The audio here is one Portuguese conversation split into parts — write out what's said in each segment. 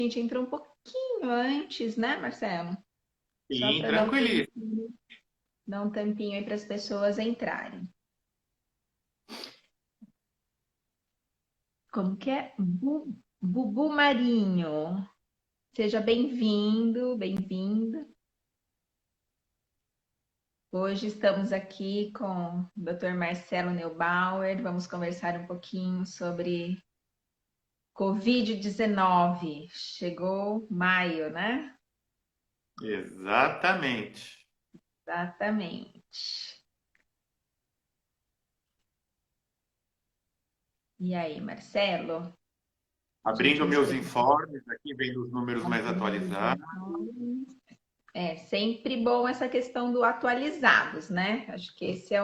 gente entrou um pouquinho antes, né, Marcelo? Só Sim, para tranquilíssimo. dar um tempinho aí para as pessoas entrarem. Como que é? Bubu Marinho. Seja bem-vindo, bem-vinda. Hoje estamos aqui com o Dr. Marcelo Neubauer. Vamos conversar um pouquinho sobre Covid-19. Chegou maio, né? Exatamente. Exatamente. E aí, Marcelo? A gente Abrindo meus mistura informes aqui, vendo os números mais atualizados. É sempre bom essa questão do atualizados, né? Acho que esse é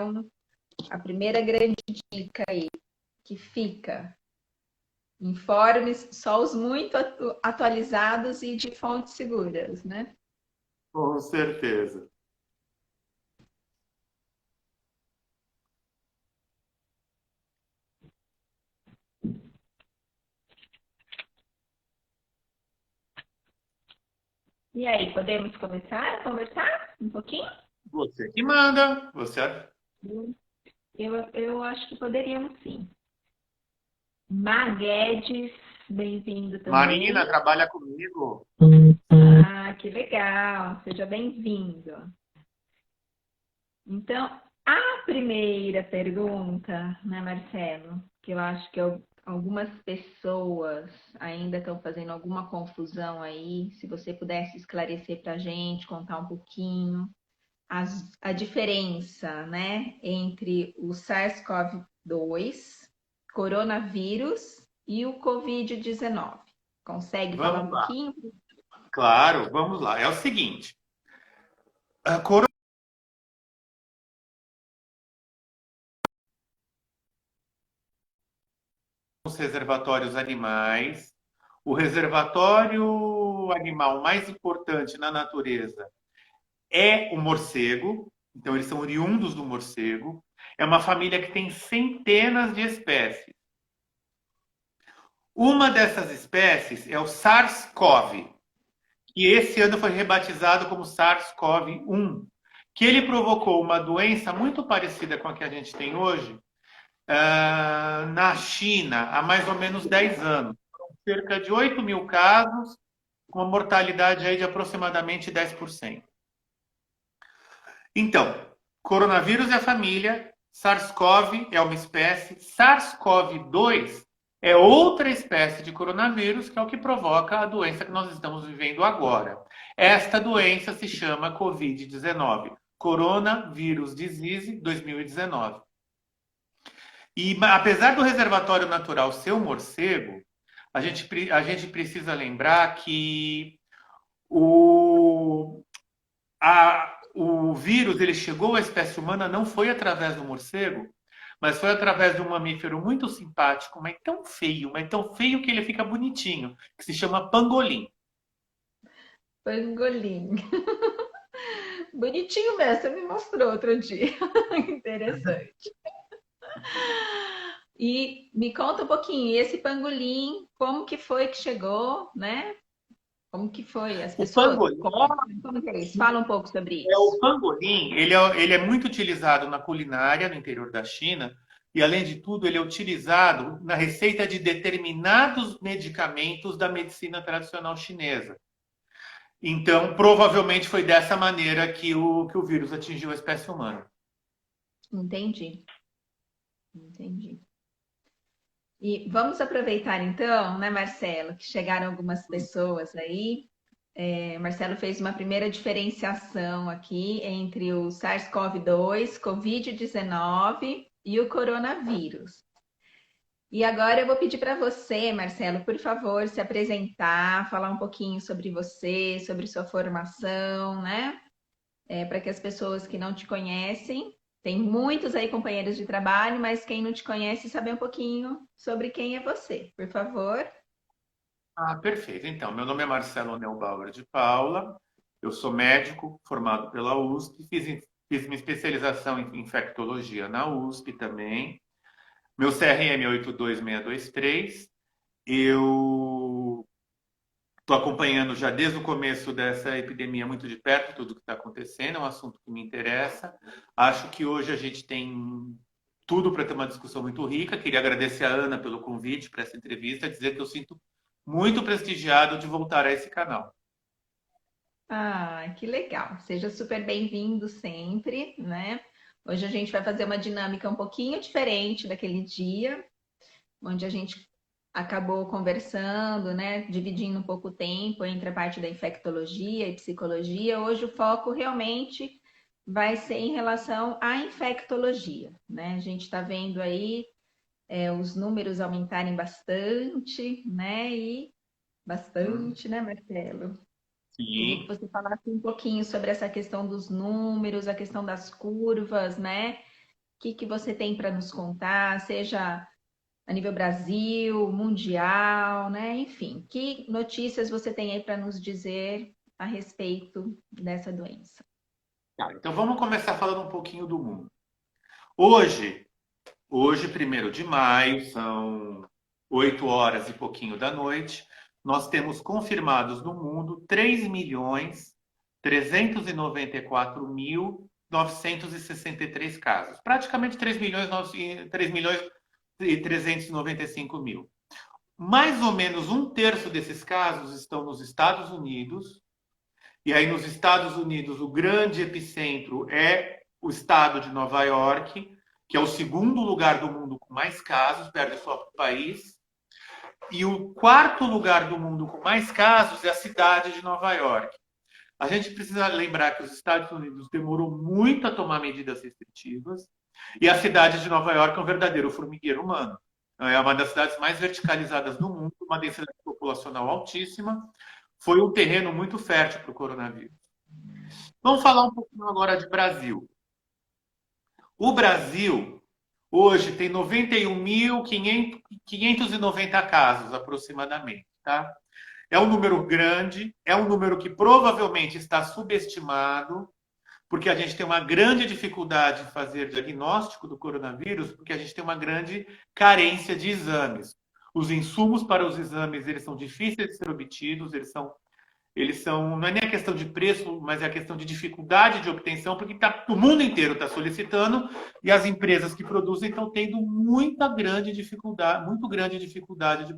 a primeira grande dica aí que fica. Informes só os muito atualizados e de fontes seguras, né? Com certeza. E aí, podemos começar a conversar um pouquinho? Você que manda. Você... Eu acho que poderíamos sim. Maguedes, bem-vindo Marina também. trabalha comigo. Ah, que legal, seja bem-vindo. Então, a primeira pergunta, né, Marcelo, que eu acho que algumas pessoas ainda estão fazendo alguma confusão aí, se você pudesse esclarecer para a gente, contar um pouquinho a diferença, né, entre o SARS-CoV-2, coronavírus e o Covid-19. Consegue falar um Vamos lá. pouquinho? Claro, vamos lá. É o seguinte. A os reservatórios animais. O reservatório animal mais importante na natureza é o morcego. Então, eles são oriundos do morcego. É uma família que tem centenas de espécies. Uma dessas espécies é o SARS-CoV, que esse ano foi rebatizado como SARS-CoV-1, que ele provocou uma doença muito parecida com a que a gente tem hoje, na China, há mais ou menos 10 anos. Cerca de 8 mil casos, com uma mortalidade aí de aproximadamente 10%. Então, coronavírus é a família, SARS-CoV é uma espécie, SARS-CoV-2 é outra espécie de coronavírus, que é o que provoca a doença que nós estamos vivendo agora. Esta doença se chama Covid-19, Coronavirus Disease 2019. E apesar do reservatório natural ser o morcego, a gente precisa lembrar que o, o vírus ele chegou à espécie humana não foi através do morcego, mas foi através de um mamífero muito simpático, mas tão feio que ele fica bonitinho, que se chama pangolim. Pangolim. Bonitinho mesmo, você me mostrou outro dia. Interessante. E me conta um pouquinho, e esse pangolim, como que foi que chegou, né? Como que foi? As O pessoas pangolim, comem? Como que é isso? Fala um pouco sobre o isso. pangolim, ele é muito utilizado na culinária no interior da China e, além de tudo, ele é utilizado na receita de determinados medicamentos da medicina tradicional chinesa. Então, provavelmente foi dessa maneira que o vírus atingiu a espécie humana. Entendi, entendi. E vamos aproveitar então, né, Marcelo, que chegaram algumas pessoas aí. Marcelo fez uma primeira diferenciação aqui entre o SARS-CoV-2, Covid-19 e o coronavírus. E agora eu vou pedir para você, Marcelo, por favor, se apresentar, falar um pouquinho sobre você, sobre sua formação, né? Para que as pessoas que não te conhecem, tem muitos aí companheiros de trabalho, mas quem não te conhece, saber um pouquinho sobre quem é você, por favor. Ah, perfeito. Então, meu nome é Marcelo Neubauer de Paula, eu sou médico formado pela USP, fiz minha especialização em infectologia na USP também. Meu CRM é 82623. Eu Estou acompanhando já desde o começo dessa epidemia muito de perto tudo que está acontecendo, é um assunto que me interessa. Acho que hoje a gente tem tudo para ter uma discussão muito rica. Queria agradecer a Ana pelo convite para essa entrevista, dizer que eu sinto muito prestigiado de voltar a esse canal. Ah, que legal. Seja super bem-vindo sempre, né? Hoje a gente vai fazer uma dinâmica um pouquinho diferente daquele dia, onde a gente acabou conversando, né? Dividindo um pouco o tempo entre a parte da infectologia e psicologia. Hoje o foco realmente vai ser em relação à infectologia, né? A gente está vendo aí os números aumentarem bastante, né? E bastante, né, Marcelo? Queria que Sim. você falasse um pouquinho sobre essa questão dos números, a questão das curvas, né? O que que você tem para nos contar, seja a nível Brasil, mundial, né? Enfim, que notícias você tem aí para nos dizer a respeito dessa doença? Tá, então vamos começar falando um pouquinho do mundo. Hoje, 1º de maio, são 8 horas e pouquinho da noite, nós temos confirmados no mundo 3.394.963 casos. Praticamente 3.395.000. Mais ou menos um terço desses casos estão nos Estados Unidos. E aí, nos Estados Unidos, o grande epicentro é o estado de Nova York, que é o segundo lugar do mundo com mais casos, perde só para o país. E o quarto lugar do mundo com mais casos é a cidade de Nova York. A gente precisa lembrar que os Estados Unidos demorou muito a tomar medidas restritivas e a cidade de Nova York é um verdadeiro formigueiro humano. É uma das cidades mais verticalizadas do mundo, uma densidade populacional altíssima. Foi um terreno muito fértil para o coronavírus. Vamos falar um pouquinho agora de Brasil. O Brasil hoje tem 91.590 casos aproximadamente, tá? É um número grande, é um número que provavelmente está subestimado, porque a gente tem uma grande dificuldade em fazer diagnóstico do coronavírus, porque a gente tem uma grande carência de exames. Os insumos para os exames, eles são difíceis de ser obtidos, não é nem a questão de preço, mas é a questão de dificuldade de obtenção, porque o mundo inteiro está solicitando e as empresas que produzem estão tendo muito grande dificuldade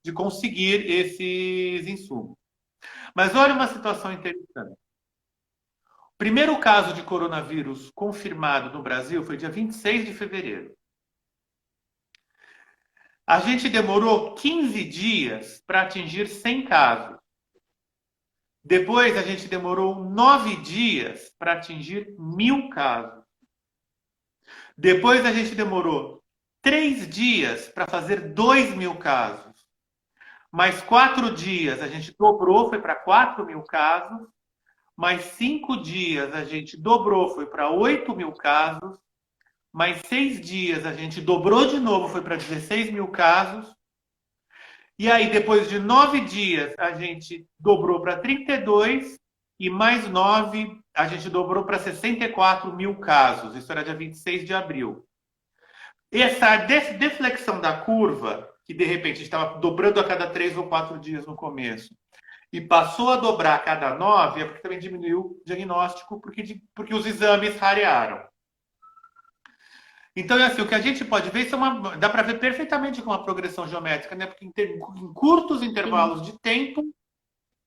de conseguir esses insumos. Mas olha uma situação interessante. O primeiro caso de coronavírus confirmado no Brasil foi dia 26 de fevereiro. A gente demorou 15 dias para atingir 100 casos. Depois a gente demorou 9 dias para atingir 1.000 casos. Depois a gente demorou 3 dias para fazer 2.000 casos. Mais 4 dias a gente dobrou, foi para 4.000 casos. Mais 5 dias a gente dobrou, foi para 8.000 casos. Mais 6 dias a gente dobrou de novo, foi para 16.000 casos. E aí, depois de 9 dias, a gente dobrou para 32 e mais 9, a gente dobrou para 64.000 casos. Isso era dia 26 de abril. Essa deflexão da curva, que de repente estava dobrando a cada 3 ou 4 dias no começo, e passou a dobrar a cada 9, é porque também diminuiu o diagnóstico, porque os exames rarearam. Então, assim, o que a gente pode ver, dá para ver perfeitamente com uma progressão geométrica, né? Porque em curtos intervalos de tempo,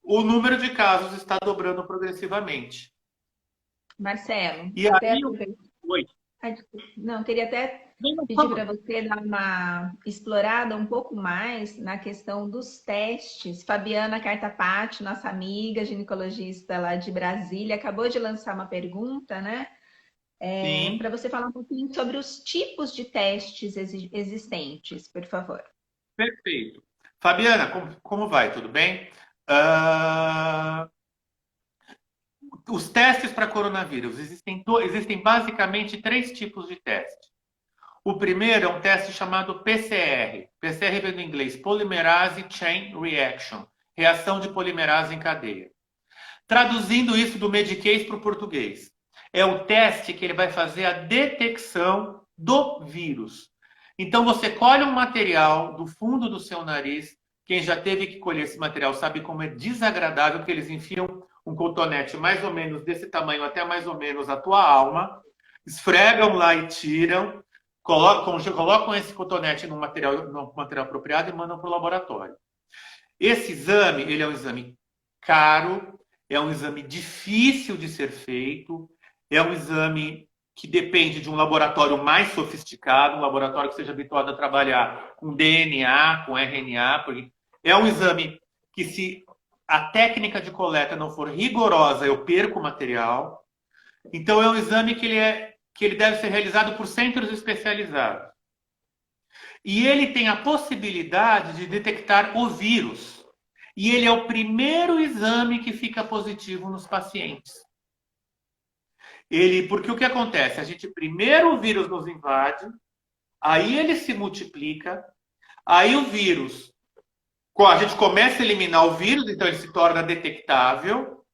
o número de casos está dobrando progressivamente. Marcelo, E até aí, aproveitar. oi. Não, queria até pedir para você dar uma explorada um pouco mais na questão dos testes. Fabiana Cartapati, nossa amiga ginecologista lá de Brasília, acabou de lançar uma pergunta, né? Para Sim, você falar um pouquinho sobre os tipos de testes existentes, por favor. perfeito. Fabiana, como vai? Tudo bem? Ah, os testes para coronavírus, existem basicamente 3 tipos de teste. O primeiro é um teste chamado PCR. PCR vem do inglês Polymerase Chain Reaction, reação de polimerase em cadeia. Traduzindo isso do mediquês para o português, é o teste que ele vai fazer a detecção do vírus. Então você colhe um material do fundo do seu nariz, Quem já teve que colher esse material sabe como é desagradável, porque eles enfiam um cotonete mais ou menos desse tamanho até mais ou menos a tua alma, esfregam lá e tiram, colocam esse cotonete num material apropriado e mandam para o laboratório. Esse exame, ele é um exame caro, é um exame difícil de ser feito, é um exame que depende de um laboratório mais sofisticado, um laboratório que seja habituado a trabalhar com DNA, com RNA, porque é um exame que, se a técnica de coleta não for rigorosa, eu perco o material. Então, é um exame que ele deve ser realizado por centros especializados. E ele tem a possibilidade de detectar o vírus. E ele é o primeiro exame que fica positivo nos pacientes. Porque o que acontece? Primeiro o vírus nos invade, aí ele se multiplica, aí o vírus, a gente começa a eliminar o vírus, então ele se torna detectável,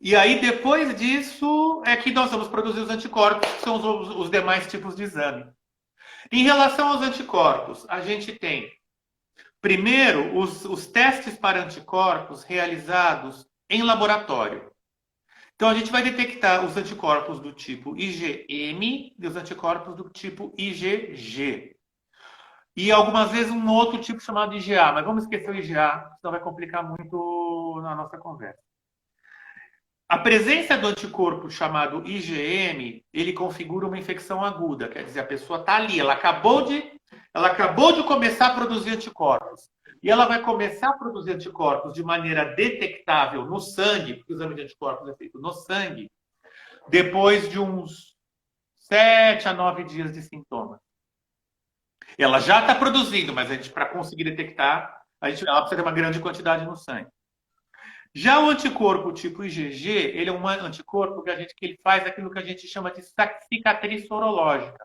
e aí depois disso é que nós vamos produzir os anticorpos, que são os demais tipos de exame. Em relação aos anticorpos, a gente tem, primeiro, os testes para anticorpos realizados em laboratório. Então, a gente vai detectar os anticorpos do tipo IgM e os anticorpos do tipo IgG. E algumas vezes um outro tipo chamado IgA, mas vamos esquecer o IgA, senão vai complicar muito na nossa conversa. A presença do anticorpo chamado IgM, ele configura uma infecção aguda, quer dizer, a pessoa está ali, ela acabou de começar a produzir anticorpos. E ela vai começar a produzir anticorpos de maneira detectável no sangue, porque o exame de anticorpos é feito no sangue, depois de uns 7 a 9 dias de sintomas. Ela já está produzindo, mas para conseguir detectar, ela precisa ter uma grande quantidade no sangue. Já o anticorpo tipo IgG, ele é um anticorpo que ele faz aquilo que a gente chama de cicatriz sorológica.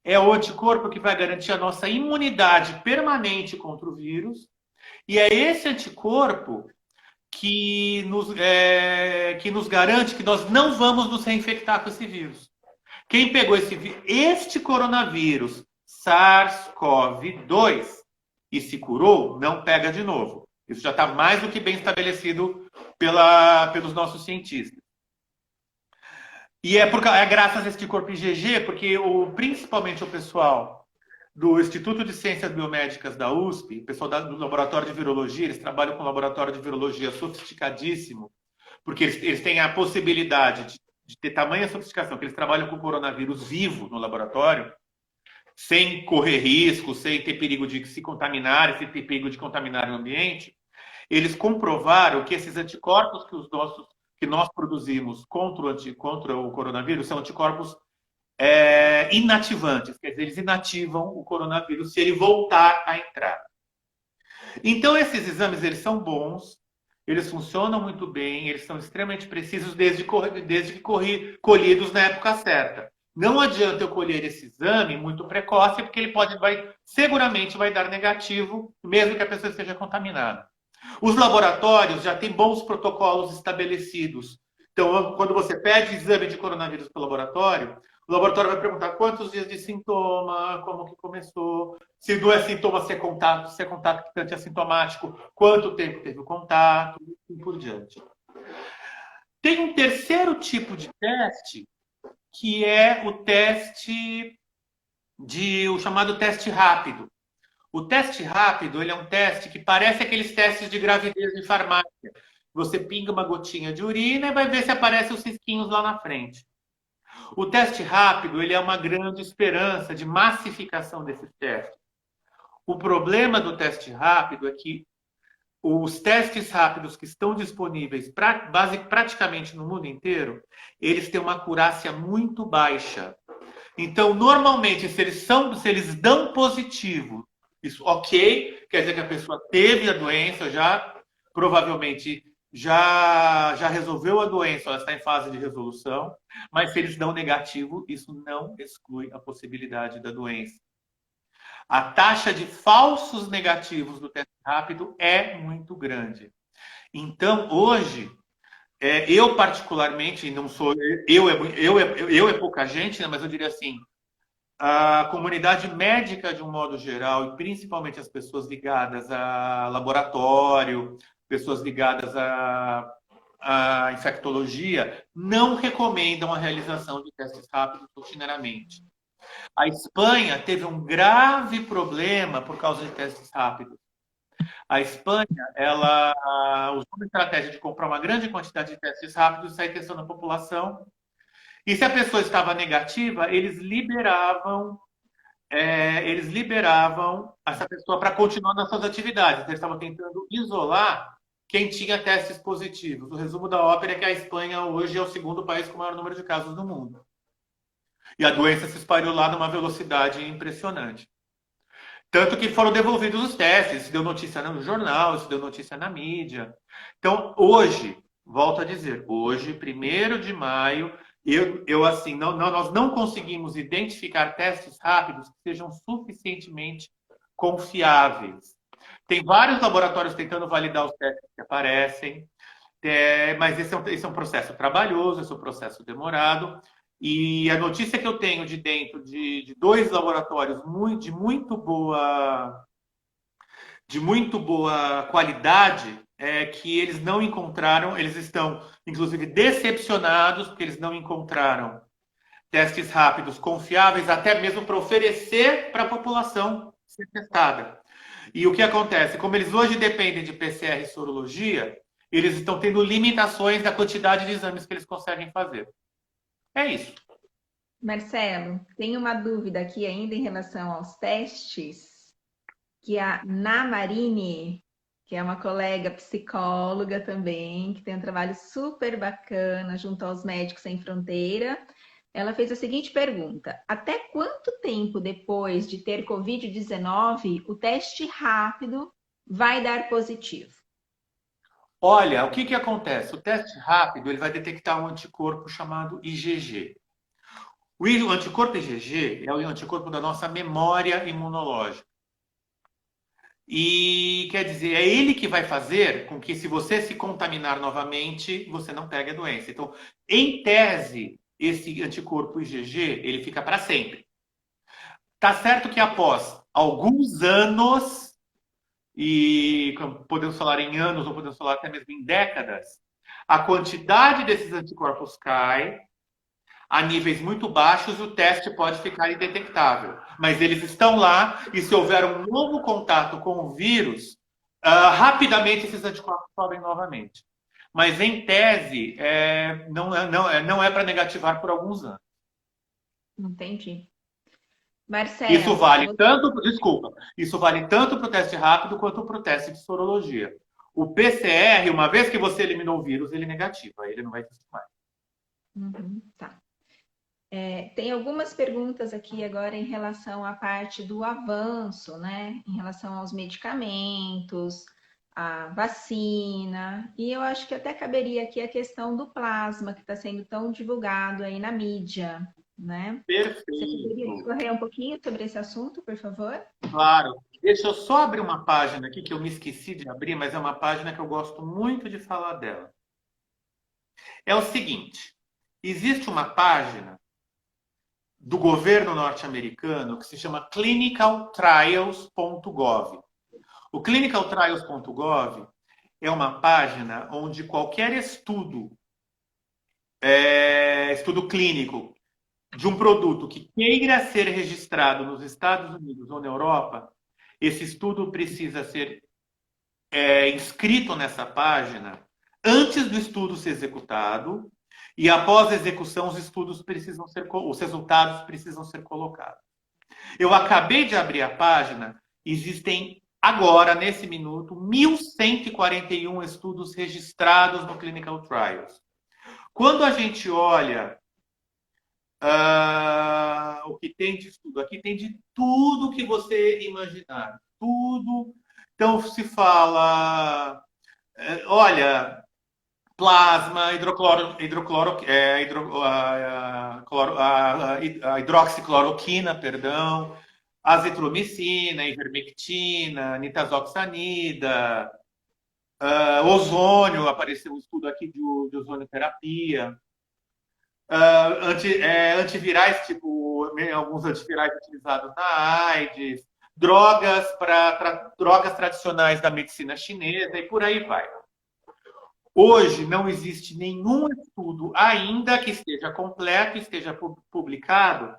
É o anticorpo que vai garantir a nossa imunidade permanente contra o vírus. E é esse anticorpo que nos garante que nós não vamos nos reinfectar com esse vírus. Quem pegou este coronavírus, SARS-CoV-2, e se curou, não pega de novo. Isso já está mais do que bem estabelecido pelos nossos cientistas. E é graças a esse corpo IgG, porque principalmente o pessoal do Instituto de Ciências Biomédicas da USP, o pessoal do Laboratório de Virologia, eles trabalham com um laboratório de virologia sofisticadíssimo, porque eles têm a possibilidade de ter tamanha sofisticação, que eles trabalham com o coronavírus vivo no laboratório, sem correr risco, sem ter perigo de se contaminar, sem ter perigo de contaminar o ambiente. Eles comprovaram que esses anticorpos que nós produzimos contra o coronavírus são anticorpos inativantes, quer dizer, eles inativam o coronavírus se ele voltar a entrar. Então, esses exames, eles são bons, eles funcionam muito bem, eles são extremamente precisos desde que colhidos na época certa. Não adianta eu colher esse exame muito precoce, porque ele seguramente vai dar negativo, mesmo que a pessoa esteja contaminada. Os laboratórios já têm bons protocolos estabelecidos. Então, quando você pede exame de coronavírus para o laboratório vai perguntar quantos dias de sintoma, como que começou, se não é sintoma, se é contato assintomático, quanto tempo teve o contato, e por diante. Tem um terceiro tipo de teste, que é o chamado teste rápido. O teste rápido, ele é um teste que parece aqueles testes de gravidez de farmácia. Você pinga uma gotinha de urina e vai ver se aparecem os cisquinhos lá na frente. O teste rápido, ele é uma grande esperança de massificação desses testes. O problema do teste rápido é que os testes rápidos que estão disponíveis praticamente no mundo inteiro, eles têm uma acurácia muito baixa. Então, normalmente, se eles dão positivo, isso ok, quer dizer que a pessoa teve a doença, provavelmente já resolveu a doença, ela está em fase de resolução, mas se eles dão negativo, isso não exclui a possibilidade da doença. A taxa de falsos negativos do teste rápido é muito grande. Então, hoje, eu particularmente, não sou... Eu é pouca gente, né, mas eu diria assim, a comunidade médica, de um modo geral, e principalmente as pessoas ligadas a laboratório, pessoas ligadas a infectologia, não recomendam a realização de testes rápidos rotineiramente. A Espanha teve um grave problema por causa de testes rápidos. A Espanha, ela usou uma estratégia de comprar uma grande quantidade de testes rápidos e sair testando a população. E se a pessoa estava negativa, eles liberavam essa pessoa para continuar nas suas atividades. Eles estavam tentando isolar quem tinha testes positivos. O resumo da ópera é que a Espanha hoje é o segundo país com o maior número de casos do mundo. E a doença se espalhou lá numa velocidade impressionante. Tanto que foram devolvidos os testes, se deu notícia no jornal, se deu notícia na mídia. Então, hoje, volto a dizer, hoje, 1º de maio, assim, nós não conseguimos identificar testes rápidos que sejam suficientemente confiáveis. Tem vários laboratórios tentando validar os testes que aparecem, mas esse é um processo trabalhoso, esse é um processo demorado. E a notícia que eu tenho de dentro de 2 laboratórios de muito boa qualidade é que eles não encontraram, eles estão, inclusive, decepcionados, porque eles não encontraram testes rápidos confiáveis, até mesmo para oferecer para a população ser testada. E o que acontece? Como eles hoje dependem de PCR e sorologia, eles estão tendo limitações da quantidade de exames que eles conseguem fazer. É isso. Marcelo, tem uma dúvida aqui ainda em relação aos testes, que a Namarine, que é uma colega psicóloga também, que tem um trabalho super bacana junto aos Médicos Sem Fronteira, ela fez a seguinte pergunta: até quanto tempo depois de ter Covid-19 o teste rápido vai dar positivo? Olha, o que que acontece? O teste rápido ele vai detectar um anticorpo chamado IgG. O anticorpo IgG é o anticorpo da nossa memória imunológica. E quer dizer, é ele que vai fazer com que, se você se contaminar novamente, você não pegue a doença. Então, em tese, esse anticorpo IgG ele fica para sempre. Tá certo que após alguns anos, e podemos falar em anos ou podemos falar até mesmo em décadas, a quantidade desses anticorpos cai a níveis muito baixos, o teste pode ficar indetectável. Mas eles estão lá e, se houver um novo contato com o vírus, rapidamente esses anticorpos sobem novamente. Mas, em tese, não é para negativar por alguns anos. Entendi. Isso Marcelo, vale tanto, desculpa, isso vale tanto para o teste rápido quanto para o teste de sorologia. O PCR, uma vez que você eliminou o vírus, ele é negativo, aí ele não vai existir mais. Tá. Tem algumas perguntas aqui agora em relação à parte do avanço, né? Em relação aos medicamentos, a vacina, e eu acho que até caberia aqui a questão do plasma, que está sendo tão divulgado aí na mídia, né? Você poderia Perfeito. discorrer um pouquinho sobre esse assunto, por favor? Claro. Deixa eu só abrir uma página aqui que eu me esqueci de abrir, mas é uma página que eu gosto muito de falar dela. É o seguinte: existe uma página do governo norte-americano que se chama clinicaltrials.gov. O clinicaltrials.gov é uma página onde qualquer estudo clínico de um produto que queira ser registrado nos Estados Unidos ou na Europa, esse estudo precisa ser inscrito nessa página antes do estudo ser executado, e após a execução os resultados precisam ser colocados. Eu acabei de abrir a página, existem agora, nesse minuto, 1.141 estudos registrados no Clinical Trials. Quando a gente olha o que tem de estudo, aqui tem de tudo que você imaginar, tudo. Então se fala, olha, plasma, hidroxicloroquina, perdão, azitromicina, ivermectina, nitazoxanida, ozônio, apareceu um estudo aqui de ozonioterapia. antivirais, tipo alguns antivirais utilizados na AIDS, drogas tradicionais da medicina chinesa e por aí vai. Hoje não existe nenhum estudo ainda que esteja completo, esteja publicado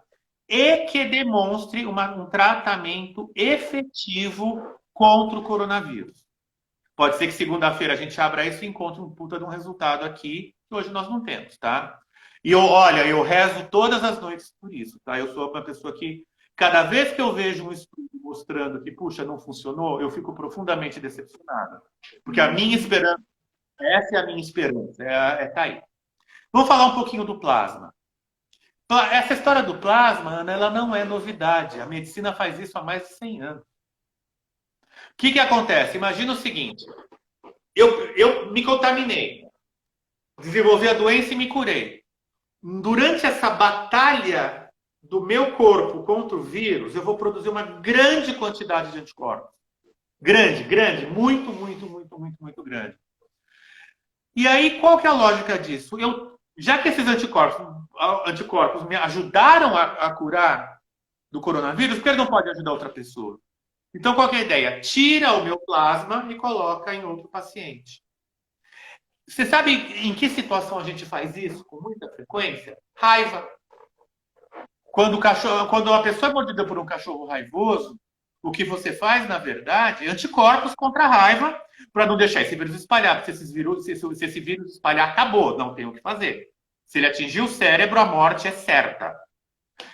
e que demonstre um tratamento efetivo contra o coronavírus. Pode ser que segunda-feira a gente abra isso e encontre um puta de um resultado aqui que hoje nós não temos, tá? E olha, eu rezo todas as noites por isso, tá? Eu sou uma pessoa que, cada vez que eu vejo um estudo mostrando que, puxa, não funcionou, eu fico profundamente decepcionado. Porque a minha esperança, essa é a minha esperança, tá aí. Vamos falar um pouquinho do plasma. Essa história do plasma, Ana, ela não é novidade. A medicina faz isso há mais de 100 anos. O que acontece? Imagina o seguinte, eu me contaminei, desenvolvi a doença e me curei. Durante essa batalha do meu corpo contra o vírus, eu vou produzir uma grande quantidade de anticorpos. Grande, muito, muito, muito, muito, muito grande. E aí, qual que é a lógica disso? Já que esses anticorpos me ajudaram a curar do coronavírus, por que ele não pode ajudar outra pessoa? Então, qual que é a ideia? Tira o meu plasma e coloca em outro paciente. Você sabe em que situação a gente faz isso com muita frequência? Raiva. Quando a pessoa é mordida por um cachorro raivoso, o que você faz, na verdade, é anticorpos contra a raiva para não deixar esse vírus espalhar. Porque se esse vírus espalhar, acabou, não tem o que fazer. Se ele atingir o cérebro, a morte é certa.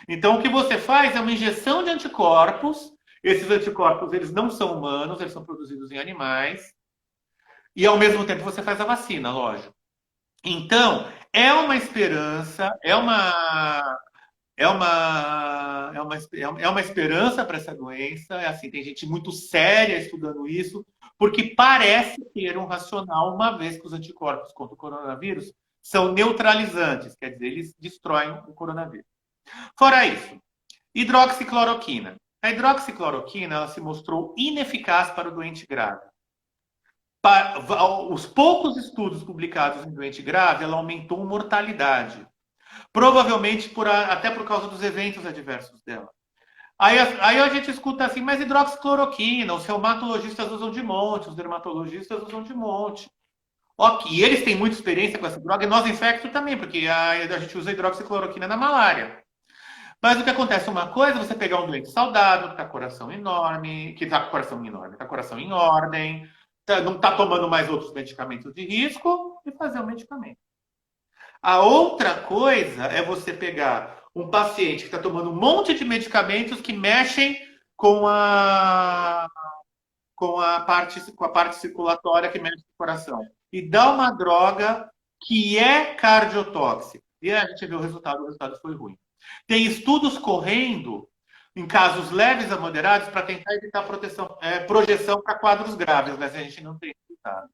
Então, o que você faz é uma injeção de anticorpos. Esses anticorpos, eles não são humanos, eles são produzidos em animais. E, ao mesmo tempo, você faz a vacina, lógico. Então, é uma esperança, é uma esperança para essa doença. É assim, tem gente muito séria estudando isso, porque parece ter um racional, uma vez que os anticorpos contra o coronavírus são neutralizantes, quer dizer, eles destroem o coronavírus. Fora isso, hidroxicloroquina. A hidroxicloroquina ela se mostrou ineficaz para o doente grave. Os poucos estudos publicados em doente grave, ela aumentou mortalidade. Provavelmente até por causa dos eventos adversos dela. Aí a gente escuta assim, mas hidroxicloroquina, os reumatologistas usam de monte, os dermatologistas usam de monte. Ok, e eles têm muita experiência com essa droga, e nós infectos também, porque a gente usa hidroxicloroquina na malária. Mas o que acontece? Uma coisa é você pegar um doente saudável, que está com coração enorme, que está com coração enorme, está com coração em ordem, não está tomando mais outros medicamentos de risco, e fazer o medicamento. A outra coisa é você pegar um paciente que está tomando um monte de medicamentos que mexem com a parte circulatória que mexe com o coração. E dá uma droga que é cardiotóxica. E a gente viu o resultado foi ruim. Tem estudos correndo em casos leves a moderados para tentar evitar projeção para quadros graves, mas a gente não tem resultado.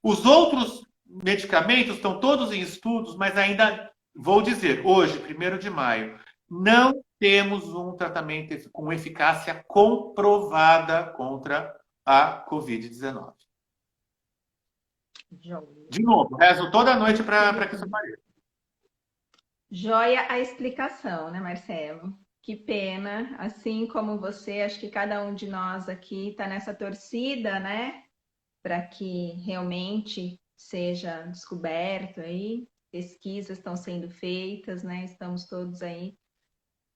Os outros medicamentos estão todos em estudos, mas ainda, vou dizer, hoje, 1º de maio, não temos um tratamento com eficácia comprovada contra a Covid-19. De novo, rezo toda noite para que isso apareça. Joia a explicação, né, Marcelo? Que pena, assim como você, acho que cada um de nós aqui está nessa torcida, né, para que realmente seja descoberto aí, pesquisas estão sendo feitas, né, estamos todos aí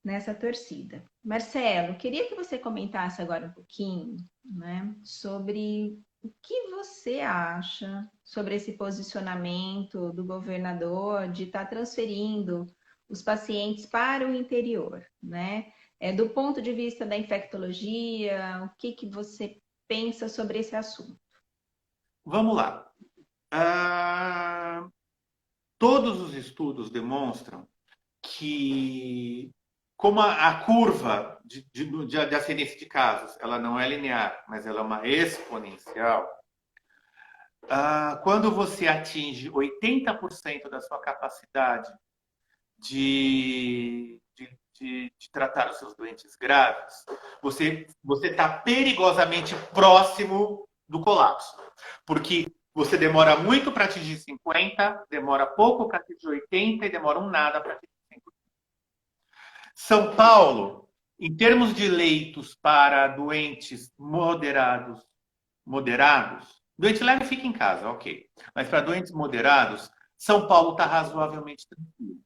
nessa torcida. Marcelo, queria que você comentasse agora um pouquinho, né, sobre o que você acha sobre esse posicionamento do governador de estar transferindo os pacientes para o interior, né? Do ponto de vista da infectologia, o que você pensa sobre esse assunto? Vamos lá. Todos os estudos demonstram que, como a curva de acidência de casos, ela não é linear, mas ela é uma exponencial, quando você atinge 80% da sua capacidade de tratar os seus doentes graves, você está perigosamente próximo do colapso. Porque Você demora muito para atingir 50, demora pouco para atingir 80 e demora um nada para atingir 100%. São Paulo, em termos de leitos para doentes moderados, doente leve fica em casa, ok. Mas para doentes moderados, São Paulo está razoavelmente tranquilo.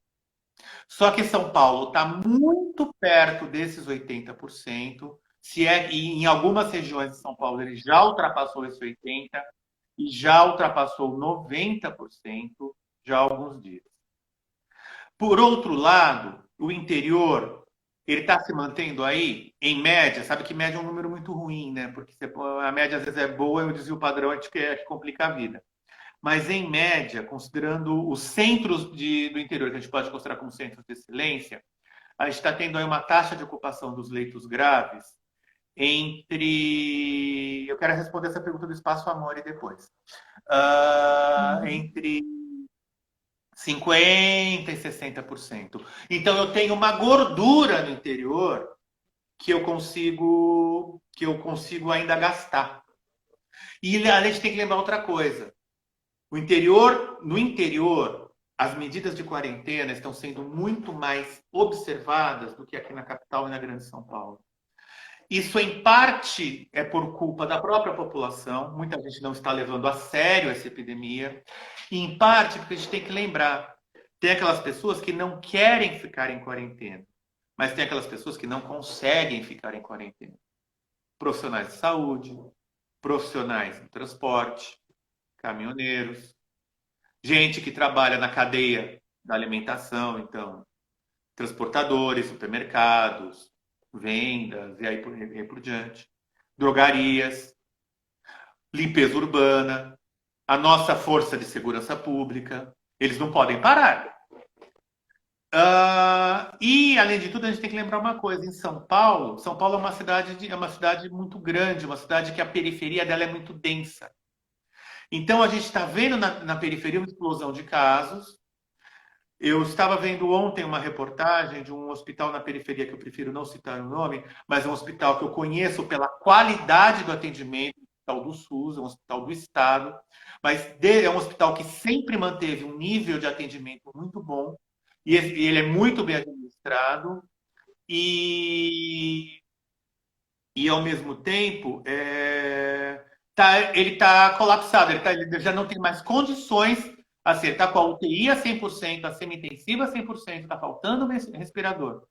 Só que São Paulo está muito perto desses 80%. E em algumas regiões de São Paulo ele já ultrapassou esse 80% e já ultrapassou 90% já há alguns dias. Por outro lado, o interior, ele está se mantendo aí, em média, sabe que média é um número muito ruim, né? Porque a média às vezes é boa e o desvio padrão é que complica a vida. Mas, em média, considerando os centros do interior, que a gente pode considerar como centros de excelência, a gente está tendo aí uma taxa de ocupação dos leitos graves entre... Eu quero responder essa pergunta do Espaço Amore depois. Entre 50% e 60%. Então, eu tenho uma gordura no interior que eu consigo ainda gastar. E a gente tem que lembrar outra coisa. No interior, as medidas de quarentena estão sendo muito mais observadas do que aqui na capital e na Grande São Paulo. Isso, em parte, é por culpa da própria população. Muita gente não está levando a sério essa epidemia. E, em parte, porque a gente tem que lembrar, tem aquelas pessoas que não querem ficar em quarentena, mas tem aquelas pessoas que não conseguem ficar em quarentena. Profissionais de saúde, profissionais de transporte, caminhoneiros, gente que trabalha na cadeia da alimentação, então, transportadores, supermercados, vendas e aí por diante, drogarias, limpeza urbana, a nossa força de segurança pública, eles não podem parar. E, além de tudo, a gente tem que lembrar uma coisa: em São Paulo é uma cidade muito grande, uma cidade que a periferia dela é muito densa. Então, a gente está vendo na periferia uma explosão de casos. Eu estava vendo ontem uma reportagem de um hospital na periferia, que eu prefiro não citar o nome, mas é um hospital que eu conheço pela qualidade do atendimento, um hospital do SUS, é um hospital do Estado, mas é um hospital que sempre manteve um nível de atendimento muito bom, e ele é muito bem administrado, e ao mesmo tempo, ele está colapsado, ele já não tem mais condições. Assim, ele está com a UTI a 100%, a semi-intensiva a 100%, está faltando respirador.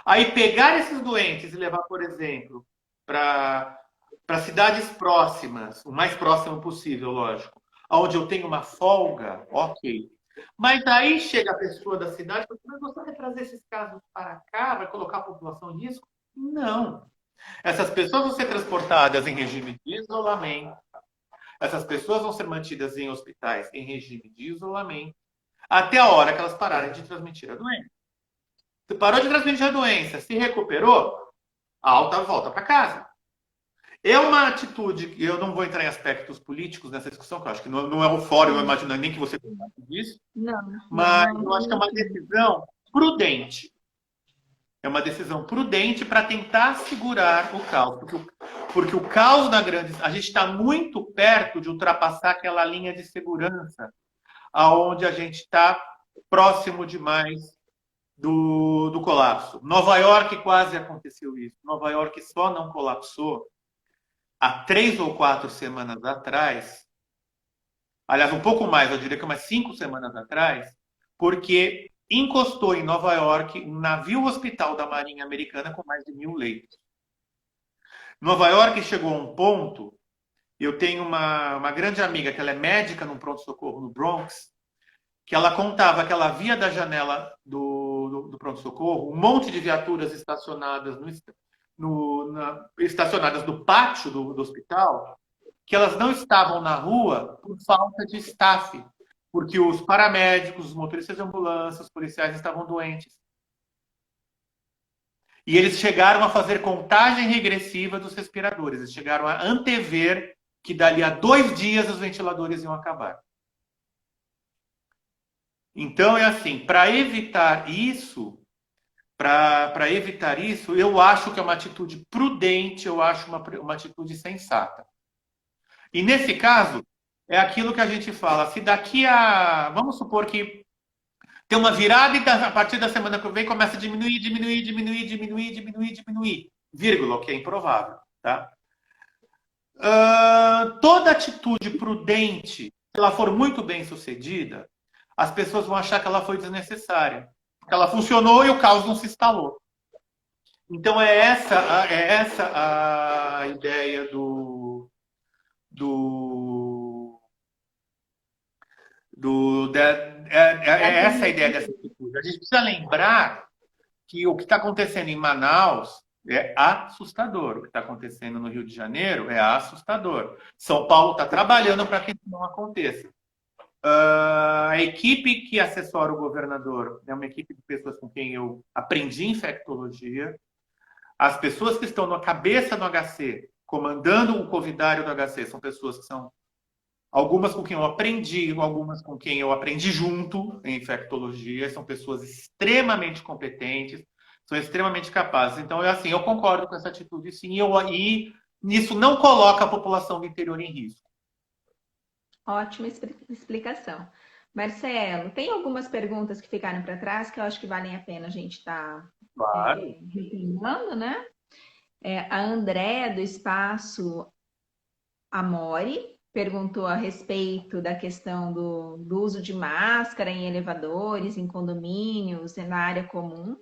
Aí pegar esses doentes e levar, por exemplo, para cidades próximas, o mais próximo possível, lógico, onde eu tenho uma folga, ok. Mas aí chega a pessoa da cidade e fala: mas você vai trazer esses casos para cá, vai colocar a população em risco? Não. Essas pessoas vão ser transportadas em regime de isolamento. Essas pessoas vão ser mantidas em hospitais em regime de isolamento até a hora que elas pararem de transmitir a doença. Se parou de transmitir a doença, se recuperou, a alta volta para casa. É uma atitude, eu não vou entrar em aspectos políticos nessa discussão, que eu acho que não é o fórum, eu imagino nem que você pense disso, mas eu acho que é uma decisão prudente. É uma decisão prudente para tentar segurar o caos. Porque o caos na grande... A gente está muito perto de ultrapassar aquela linha de segurança, aonde a gente está próximo demais do colapso. Nova York quase aconteceu isso. Nova York só não colapsou há 3 ou 4 semanas atrás. Aliás, um pouco mais, eu diria que umas 5 semanas atrás, porque encostou em Nova York um navio hospital da Marinha Americana com mais de 1.000 leitos. Nova York chegou a um ponto... Eu tenho uma grande amiga que ela é médica num pronto-socorro no Bronx, que ela contava que ela via da janela do pronto-socorro um monte de viaturas estacionadas estacionadas no pátio do hospital, que elas não estavam na rua por falta de staff, porque os paramédicos, os motoristas de ambulância, os policiais estavam doentes. E eles chegaram a fazer contagem regressiva dos respiradores. Eles chegaram a antever que dali a 2 dias os ventiladores iam acabar. Então, é assim, para evitar isso, eu acho que é uma atitude prudente, eu acho uma atitude sensata. E nesse caso, é aquilo que a gente fala. Se daqui a. Vamos supor que tem uma virada e a partir da semana que vem começa a diminuir, diminuir, diminuir, diminuir, diminuir, diminuir. Vírgula, o que é improvável. Tá? Toda atitude prudente, se ela for muito bem sucedida, as pessoas vão achar que ela foi desnecessária. Porque ela funcionou e o caos não se instalou. Então é essa a ideia do, é essa a ideia dessa atitude. A gente precisa lembrar que o que está acontecendo em Manaus é assustador. O que está acontecendo no Rio de Janeiro é assustador. São Paulo está trabalhando para que isso não aconteça. A equipe que assessora o governador é uma equipe de pessoas com quem eu aprendi infectologia. As pessoas que estão na cabeça do HC, comandando o covidário do HC, são pessoas que são algumas com quem eu aprendi, algumas com quem eu aprendi junto em infectologia, são pessoas extremamente competentes, são extremamente capazes. Então, assim, eu concordo com essa atitude, sim, e isso não coloca a população do interior em risco. Ótima explicação. Marcelo, tem algumas perguntas que ficaram para trás que eu acho que valem a pena a gente estar Claro. retomando, né? A Andréa, do Espaço Amore, perguntou a respeito da questão do uso de máscara em elevadores, em condomínios, na área comum,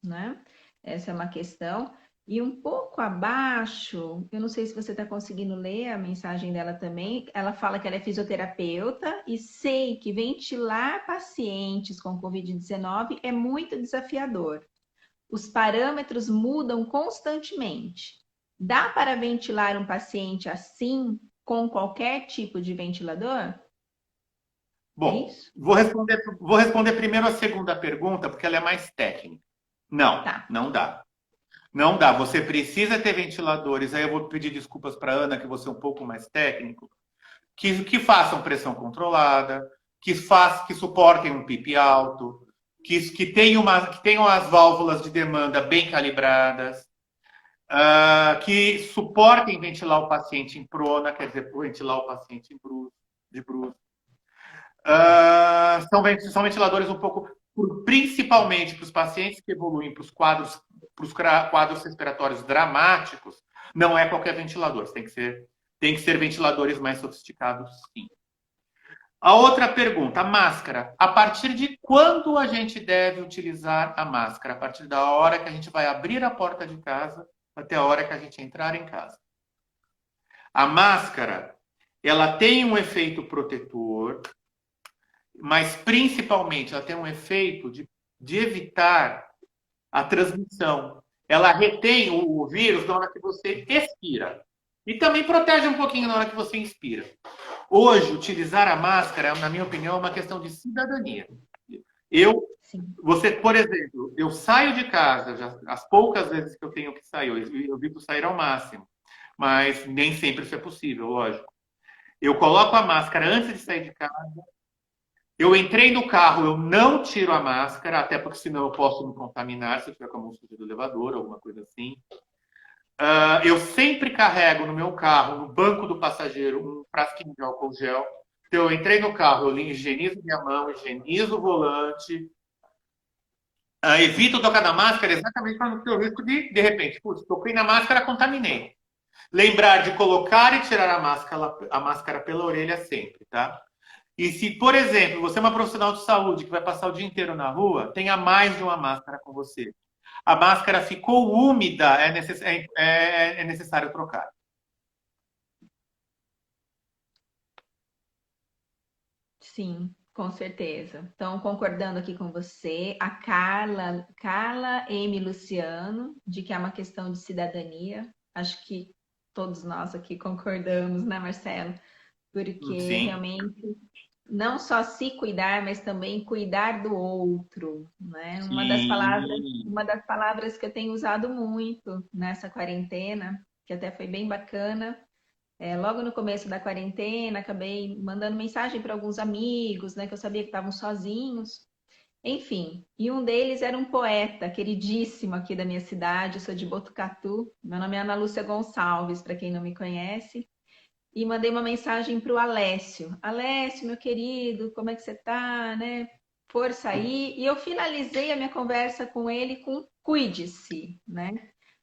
né? Essa é uma questão. E um pouco abaixo, eu não sei se você está conseguindo ler a mensagem dela também, ela fala que ela é fisioterapeuta e sei que ventilar pacientes com Covid-19 é muito desafiador. Os parâmetros mudam constantemente. Dá para ventilar um paciente assim, com qualquer tipo de ventilador? É Bom, isso? vou responder primeiro a segunda pergunta, porque ela é mais técnica. Não, Tá. não dá. Não dá. Você precisa ter ventiladores. Aí eu vou pedir desculpas para a Ana, que você é um pouco mais técnico, que façam pressão controlada, que suportem um PIP alto, que tenham as válvulas de demanda bem calibradas, que suportem ventilar o paciente em prona, quer dizer, ventilar o paciente de bruço. São ventiladores um pouco, principalmente para os pacientes que evoluem para os quadros respiratórios dramáticos, não é qualquer ventilador, tem que ser ventiladores mais sofisticados, sim. A outra pergunta, a máscara. A partir de quando a gente deve utilizar a máscara? A partir da hora que a gente vai abrir a porta de casa até a hora que a gente entrar em casa. A máscara, ela tem um efeito protetor, mas principalmente ela tem um efeito de evitar a transmissão. Ela retém o vírus na hora que você expira. E também protege um pouquinho na hora que você inspira. Hoje, utilizar a máscara, na minha opinião, é uma questão de cidadania. Eu, Sim. Você, por exemplo, eu saio de casa, as poucas vezes que eu tenho que sair, eu evito sair ao máximo, mas nem sempre isso é possível, lógico. Eu coloco a máscara antes de sair de casa. Eu entrei no carro, eu não tiro a máscara, até porque senão eu posso me contaminar se eu tiver com a mão suja do elevador, alguma coisa assim. Eu sempre carrego no meu carro, no banco do passageiro, um frasquinho de álcool gel. Então, eu entrei no carro, eu higienizo minha mão, higienizo o volante, evito tocar na máscara exatamente para não ter o risco de repente, putz, toquei na máscara, contaminei. Lembrar de colocar e tirar a máscara pela orelha sempre, tá? E se, por exemplo, você é uma profissional de saúde que vai passar o dia inteiro na rua, tenha mais de uma máscara com você. A máscara ficou úmida, é necessário trocar. Sim, com certeza. Então, concordando aqui com você, a Carla M. Luciano, de que é uma questão de cidadania. Acho que todos nós aqui concordamos, né, Marcelo? Porque Sim, realmente não só se cuidar, mas também cuidar do outro, né? sim. Uma das palavras que eu tenho usado muito nessa quarentena, que até foi bem bacana, logo no começo da quarentena, acabei mandando mensagem para alguns amigos, né, que eu sabia que estavam sozinhos. Enfim, e um deles era um poeta queridíssimo aqui da minha cidade, eu sou de Botucatu. Meu nome é Ana Lúcia Gonçalves, para quem não me conhece. e mandei uma mensagem para o Alessio. Alessio, meu querido, como é que você tá, né? Força aí. E eu finalizei a minha conversa com ele com cuide-se, né?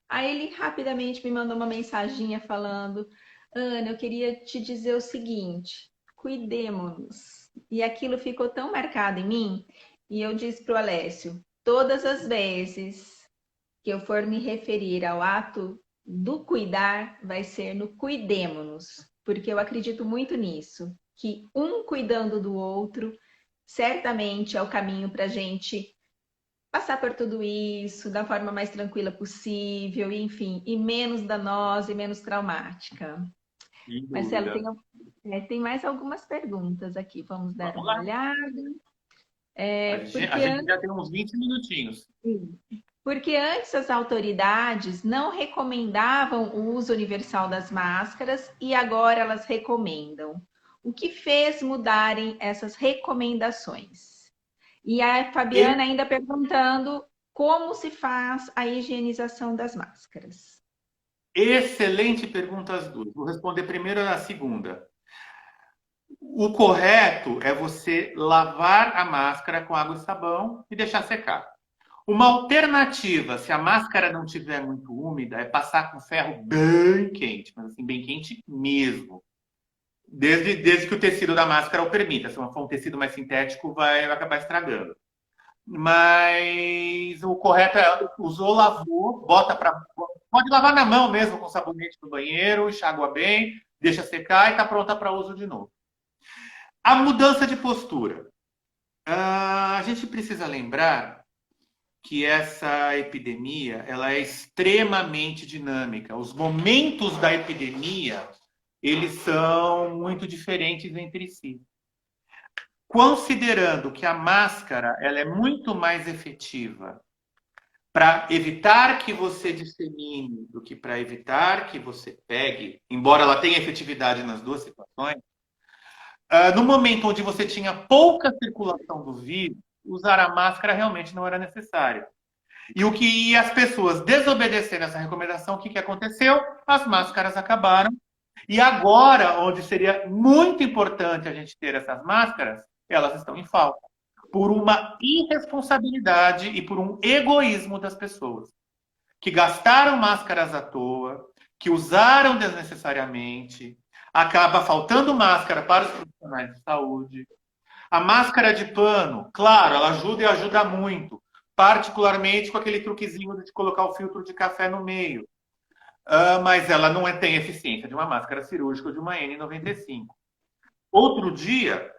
Aí ele rapidamente me mandou uma mensaginha falando: Ana, eu queria te dizer o seguinte, cuidemos-nos. E aquilo ficou tão marcado em mim, e eu disse para o Alessio, todas as vezes que eu for me referir ao ato do cuidar, vai ser no cuidemo-nos, porque eu acredito muito nisso, que um cuidando do outro certamente é o caminho para a gente passar por tudo isso da forma mais tranquila possível, enfim, e menos danosa e menos traumática. Sem Marcelo, dúvida. tem mais algumas perguntas aqui, vamos dar Vamos uma lá. olhada. A Porque gente já tem uns 20 minutinhos. Porque antes as autoridades não recomendavam o uso universal das máscaras e agora elas recomendam. O que fez mudarem essas recomendações? E a Fabiana ainda perguntando como se faz a higienização das máscaras. Excelente pergunta as duas. Vou responder primeiro a segunda. O correto é você lavar a máscara com água e sabão e deixar secar. Uma alternativa, se a máscara não estiver muito úmida, é passar com ferro bem quente, mas assim, bem quente mesmo. Desde que o tecido da máscara o permita. Se for um tecido mais sintético, vai acabar estragando. Mas o correto é usou, lavou, bota para. Pode lavar na mão mesmo com sabonete no banheiro, enxágua bem, deixa secar e está pronta para uso de novo. A mudança de postura. A gente precisa lembrar que essa epidemia ela é extremamente dinâmica. Os momentos da epidemia eles são muito diferentes entre si. Considerando que a máscara ela é muito mais efetiva para evitar que você dissemine do que para evitar que você pegue, embora ela tenha efetividade nas duas situações, no momento onde você tinha pouca circulação do vírus, usar a máscara realmente não era necessário. E o que as pessoas desobedeceram essa recomendação, o que aconteceu? As máscaras acabaram. E agora, onde seria muito importante a gente ter essas máscaras, elas estão em falta. Por uma irresponsabilidade e por um egoísmo das pessoas. Que gastaram máscaras à toa, que usaram desnecessariamente, acaba faltando máscara para os profissionais de saúde. A máscara de pano, claro, ela ajuda e ajuda muito, particularmente com aquele truquezinho de colocar o filtro de café no meio. Mas ela não tem eficiência de uma máscara cirúrgica ou de uma N95. Outro dia,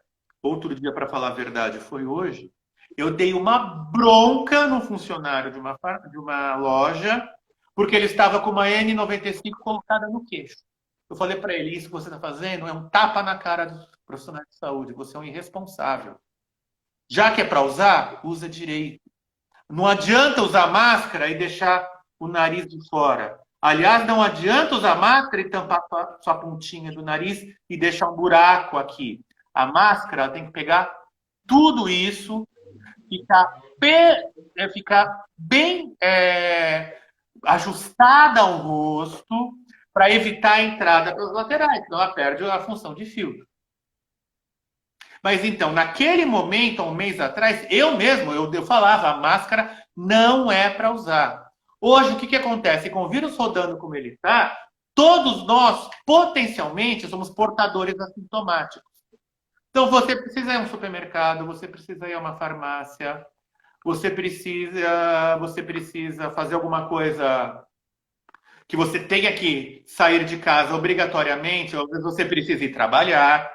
para falar a verdade, foi hoje, eu dei uma bronca no funcionário de uma loja, porque ele estava com uma N95 colocada no queixo. Eu falei para ele, isso que você está fazendo é um tapa na cara dos profissionais de saúde, você é um irresponsável. Já que é para usar, usa direito. Não adianta usar máscara e deixar o nariz de fora. Aliás, não adianta usar máscara e tampar sua pontinha do nariz e deixar um buraco aqui. A máscara tem que pegar tudo isso, ficar bem ajustada ao rosto para evitar a entrada pelas laterais, senão ela perde a função de filtro. Mas então, naquele momento, há um mês atrás, eu falava, a máscara não é para usar. Hoje, o que acontece? Com o vírus rodando como ele está, todos nós, potencialmente, somos portadores assintomáticos. Então, você precisa ir a um supermercado, você precisa ir a uma farmácia, você precisa fazer alguma coisa que você tenha que sair de casa obrigatoriamente, ou às vezes você precisa ir trabalhar.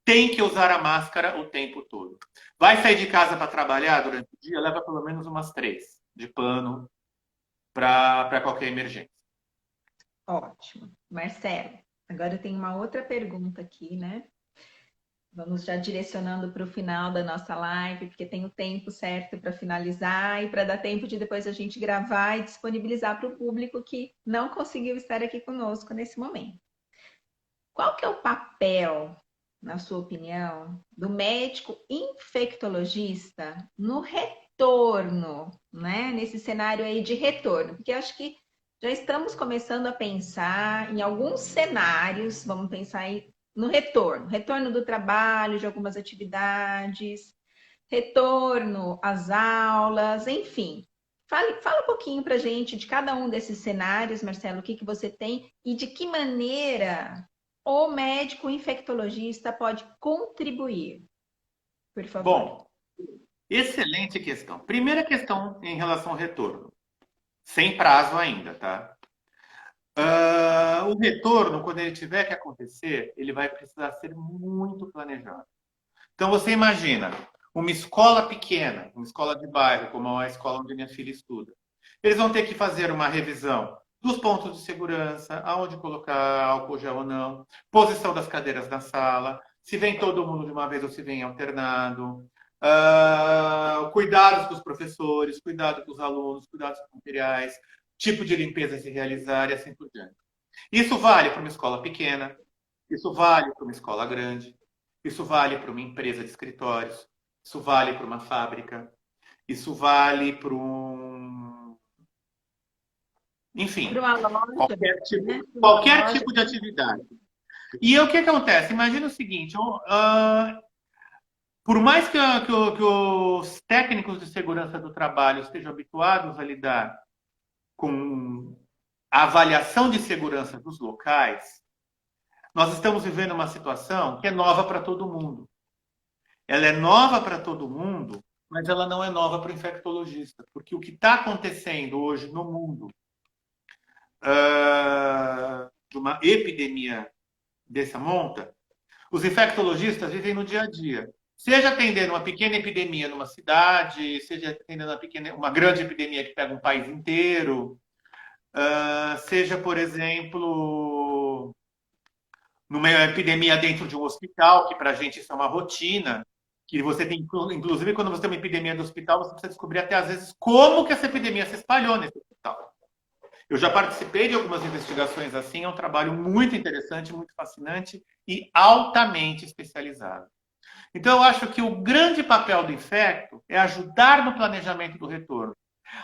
Tem que usar a máscara o tempo todo. Vai sair de casa para trabalhar durante o dia, leva pelo menos umas 3 de pano para qualquer emergência. Ótimo. Marcelo, agora eu tenho uma outra pergunta aqui, né? Vamos já direcionando para o final da nossa live, porque tem o tempo certo para finalizar e para dar tempo de depois a gente gravar e disponibilizar para o público que não conseguiu estar aqui conosco nesse momento. Qual que é o papel, na sua opinião, do médico infectologista no retorno, né? Nesse cenário aí de retorno? Porque eu acho que já estamos começando a pensar em alguns cenários, vamos pensar aí no retorno, retorno do trabalho, de algumas atividades, retorno às aulas, enfim. Fala um pouquinho para a gente de cada um desses cenários, Marcelo, o que que você tem e de que maneira o médico infectologista pode contribuir, por favor. Bom, excelente questão. Primeira questão em relação ao retorno. Sem prazo ainda, tá? O retorno, quando ele tiver que acontecer, ele vai precisar ser muito planejado. Então, você imagina uma escola pequena, uma escola de bairro, como a escola onde minha filha estuda. Eles vão ter que fazer uma revisão dos pontos de segurança, aonde colocar álcool gel ou não, posição das cadeiras na sala, se vem todo mundo de uma vez ou se vem alternado, cuidados com os professores, cuidado com os alunos, cuidados com os materiais, tipo de limpeza a se realizar e assim por diante. Isso vale para uma escola pequena, isso vale para uma escola grande, isso vale para uma empresa de escritórios, isso vale para uma fábrica, isso vale para um... Enfim, Para uma loja, né? qualquer tipo de atividade. E o que acontece? Imagina o seguinte, por mais que os técnicos de segurança do trabalho estejam habituados a lidar com a avaliação de segurança dos locais, nós estamos vivendo uma situação que é nova para todo mundo. Ela é nova para todo mundo, mas ela não é nova para o infectologista, porque o que está acontecendo hoje no mundo de uma epidemia dessa monta, os infectologistas vivem no dia a dia. Seja atendendo uma pequena epidemia numa cidade, seja atendendo uma grande epidemia que pega um país inteiro, seja, por exemplo, numa epidemia dentro de um hospital, que para a gente isso é uma rotina, que você tem, inclusive, quando você tem uma epidemia no hospital, você precisa descobrir até às vezes como que essa epidemia se espalhou nesse hospital. Eu já participei de algumas investigações assim, é um trabalho muito interessante, muito fascinante e altamente especializado. Então, eu acho que o grande papel do infecto é ajudar no planejamento do retorno.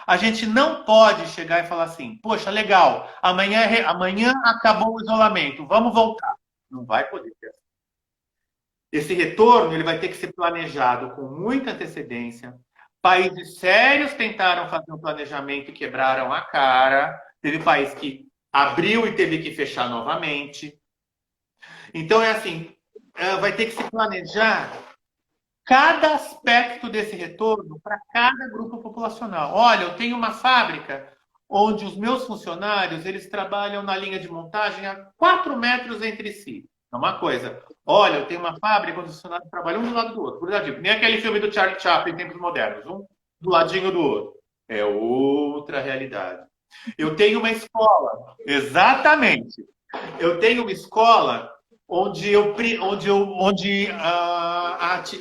A gente não pode chegar e falar assim, poxa, legal, amanhã acabou o isolamento, vamos voltar. Não vai poder ter. Esse retorno ele vai ter que ser planejado com muita antecedência. Países sérios tentaram fazer um planejamento e quebraram a cara. Teve país que abriu e teve que fechar novamente. Então, é assim, vai ter que se planejar cada aspecto desse retorno para cada grupo populacional. Olha, eu tenho uma fábrica onde os meus funcionários eles trabalham na linha de montagem a 4 metros entre si. É uma coisa. Olha, eu tenho uma fábrica onde os funcionários trabalham um do lado do outro. Por exemplo, nem aquele filme do Charlie Chaplin em tempos modernos, um do ladinho do outro. É outra realidade. Eu tenho uma escola, exatamente. Eu tenho uma escola onde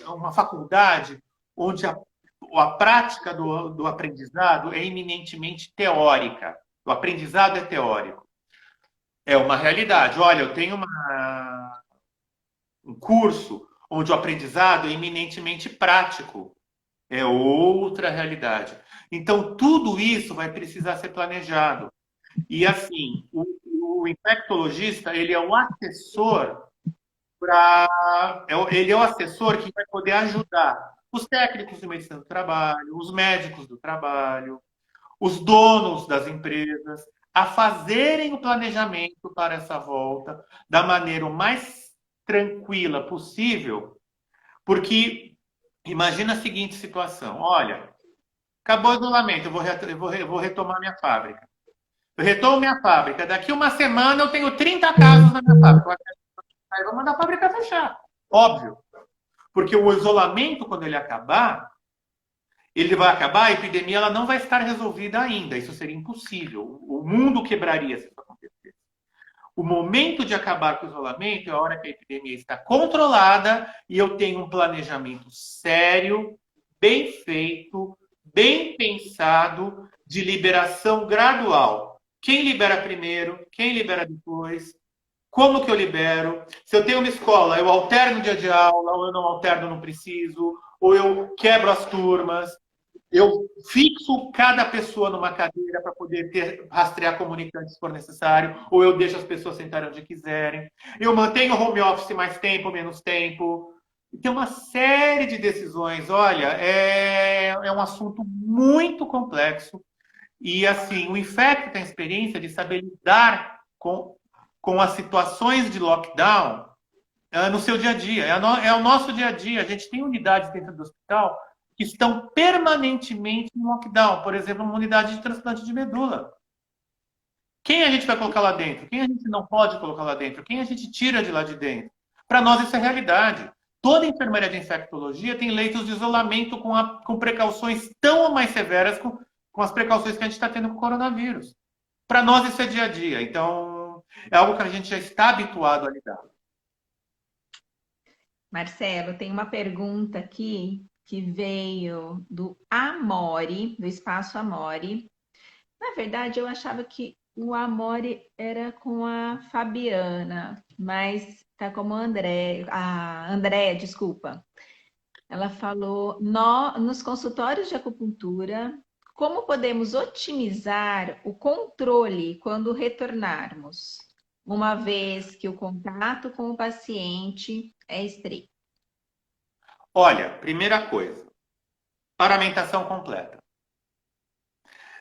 uma faculdade onde a prática do aprendizado é eminentemente teórica. O aprendizado é teórico. É uma realidade. Olha, eu tenho um curso onde o aprendizado é eminentemente prático. É outra realidade. Então, tudo isso vai precisar ser planejado. E, assim, o infectologista, ele é o assessor ele é o assessor que vai poder ajudar os técnicos de medicina do trabalho, os médicos do trabalho, os donos das empresas a fazerem o planejamento para essa volta da maneira o mais tranquila possível, porque imagina a seguinte situação: olha, acabou o isolamento, eu vou retomar minha fábrica. Eu retomo minha fábrica, daqui uma semana eu tenho 30 casos na minha fábrica. Aí vou mandar a fábrica fechar. Óbvio. Porque o isolamento, quando ele vai acabar, a epidemia ela não vai estar resolvida ainda. Isso seria impossível. O mundo quebraria se isso acontecesse. O momento de acabar com o isolamento é a hora que a epidemia está controlada e eu tenho um planejamento sério, bem feito, bem pensado, de liberação gradual. Quem libera primeiro, quem libera depois, como que eu libero? Se eu tenho uma escola, eu alterno o dia de aula, ou eu não alterno, não preciso, ou eu quebro as turmas. Eu fixo cada pessoa numa cadeira para poder rastrear comunicantes se for necessário, ou eu deixo as pessoas sentarem onde quiserem. Eu mantenho o home office mais tempo, menos tempo. Tem uma série de decisões. Olha, é um assunto muito complexo. E, assim, o Infecto tem a experiência de saber lidar com as situações de lockdown no seu dia a dia. É o nosso dia a dia. A gente tem unidades dentro do hospital que estão permanentemente em lockdown. Por exemplo, uma unidade de transplante de medula. Quem a gente vai colocar lá dentro? Quem a gente não pode colocar lá dentro? Quem a gente tira de lá de dentro? Para nós isso é realidade. Toda enfermaria de infectologia tem leitos de isolamento com precauções tão mais severas com as precauções que a gente está tendo com o coronavírus. Para nós isso é dia a dia. Então, é algo que a gente já está habituado a lidar. Marcelo, tem uma pergunta aqui que veio do Amore, do Espaço Amore. Na verdade, eu achava que o Amore era com a Fabiana, mas tá como André, a Andréia, desculpa. Ela falou, nos consultórios de acupuntura, como podemos otimizar o controle quando retornarmos, uma vez que o contato com o paciente é estreito? Olha, primeira coisa, paramentação completa.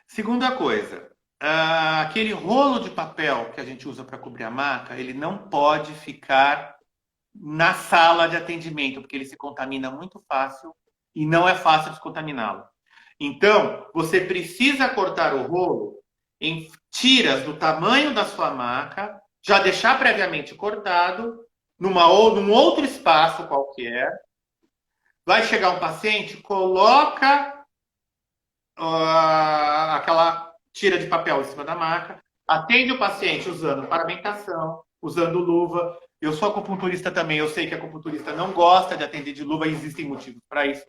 Segunda coisa, aquele rolo de papel que a gente usa para cobrir a maca, ele não pode ficar na sala de atendimento, porque ele se contamina muito fácil e não é fácil descontaminá-lo. Então, você precisa cortar o rolo em tiras do tamanho da sua maca, já deixar previamente cortado, num outro espaço qualquer. Vai chegar um paciente, coloca aquela tira de papel em cima da maca, atende o paciente usando paramentação, usando luva. Eu sou acupunturista também, eu sei que a acupunturista não gosta de atender de luva, e existem motivos para isso,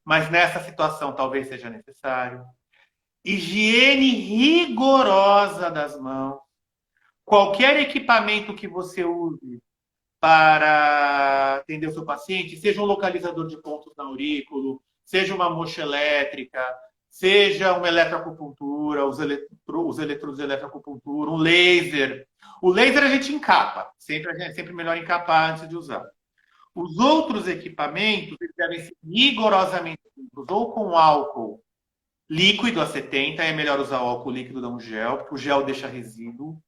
mas nessa situação talvez seja necessário. Higiene rigorosa das mãos. Qualquer equipamento que você use para atender o seu paciente, seja um localizador de pontos na aurículo, seja uma mocha elétrica, seja uma eletroacupuntura, os eletrodos de eletroacupuntura, um laser. O laser a gente encapa, é sempre melhor encapar antes de usar. Os outros equipamentos eles devem ser rigorosamente limpos, ou com álcool líquido a 70, é melhor usar o álcool líquido, não gel, porque o gel deixa resíduo.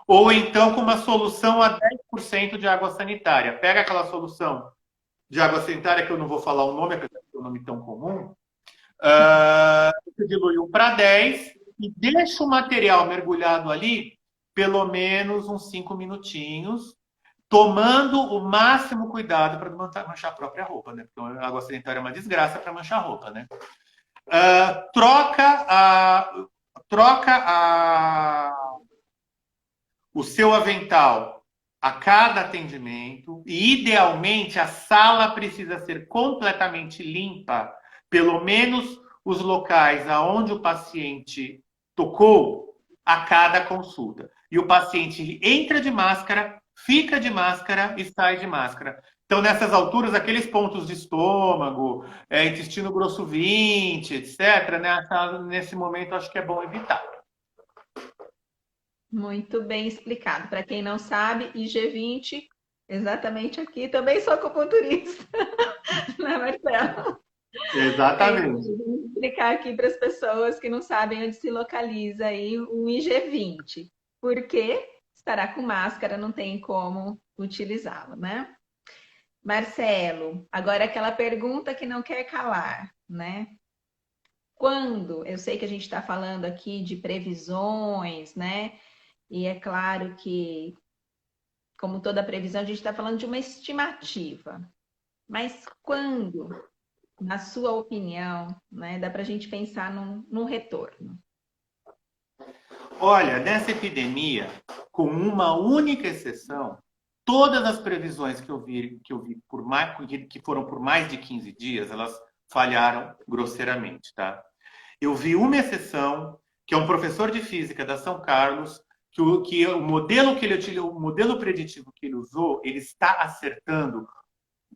Ou então com uma solução a 10% de água sanitária. Pega aquela solução de água sanitária, que eu não vou falar o nome, apesar de ser um nome tão comum, você dilui 1 para 10 e deixa o material mergulhado ali pelo menos uns 5 minutinhos, tomando o máximo cuidado para não manchar a própria roupa, né? Porque a água sanitária é uma desgraça para manchar a roupa, né? Troca o seu avental a cada atendimento e, idealmente, a sala precisa ser completamente limpa, pelo menos os locais aonde o paciente tocou a cada consulta. E o paciente entra de máscara, fica de máscara e sai de máscara. Então, nessas alturas, aqueles pontos de estômago, intestino grosso 20, etc., né, nesse momento, acho que é bom evitar. Muito bem explicado. Para quem não sabe, IG20, exatamente aqui, também sou acupunturista, né, Marcelo? Exatamente. Vou explicar aqui para as pessoas que não sabem onde se localiza aí um IG20, porque estará com máscara, não tem como utilizá-lo, né? Marcelo, agora aquela pergunta que não quer calar, né? Quando, eu sei que a gente está falando aqui de previsões, né? E é claro que, como toda previsão, a gente está falando de uma estimativa. Mas quando, na sua opinião, né, dá para a gente pensar num retorno? Olha, nessa epidemia, com uma única exceção, todas as previsões que eu vi que foram por mais de 15 dias, elas falharam grosseiramente, tá? Eu vi uma exceção, que é um professor de física da São Carlos, que o modelo que ele utilizou, o modelo preditivo que ele usou, ele está acertando,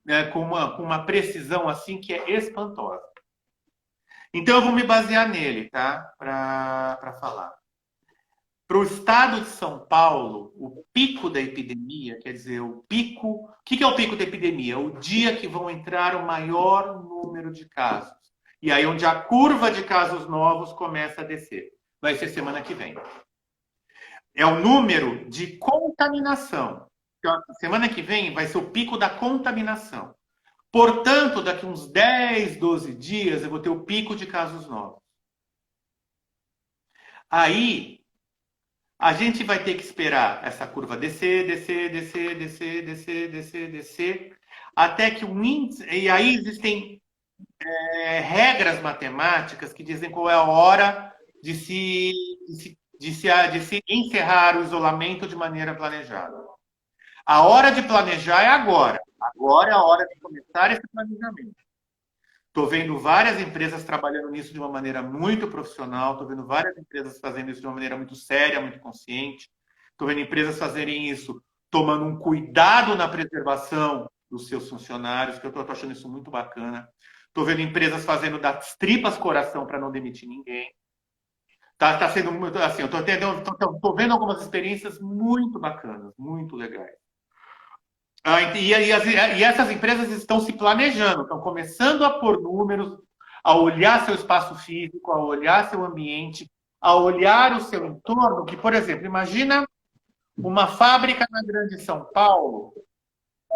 né, com uma precisão assim que é espantosa. Então eu vou me basear nele, tá? Para falar. Para o estado de São Paulo, o pico da epidemia, quer dizer, o pico. O que é o pico da epidemia? O dia que vão entrar o maior número de casos. E aí, onde a curva de casos novos começa a descer. Vai ser semana que vem. É o número de contaminação. Então, semana que vem vai ser o pico da contaminação. Portanto, daqui uns 10, 12 dias, eu vou ter o pico de casos novos. Aí, a gente vai ter que esperar essa curva descer, descer, descer, descer, descer, descer, descer, até que o índice. E aí existem regras matemáticas que dizem qual é a hora de se encerrar o isolamento de maneira planejada. A hora de planejar é agora. Agora é a hora de começar esse planejamento. Estou vendo várias empresas trabalhando nisso de uma maneira muito profissional, estou vendo várias empresas fazendo isso de uma maneira muito séria, muito consciente. Estou vendo empresas fazerem isso tomando um cuidado na preservação dos seus funcionários, que eu estou achando isso muito bacana. Estou vendo empresas fazendo das tripas coração para não demitir ninguém. Tá sendo muito assim, eu estou vendo algumas experiências muito bacanas, muito legais. E essas empresas estão se planejando, estão começando a pôr números, a olhar seu espaço físico, a olhar seu ambiente, a olhar o seu entorno, que, por exemplo, imagina uma fábrica na Grande São Paulo,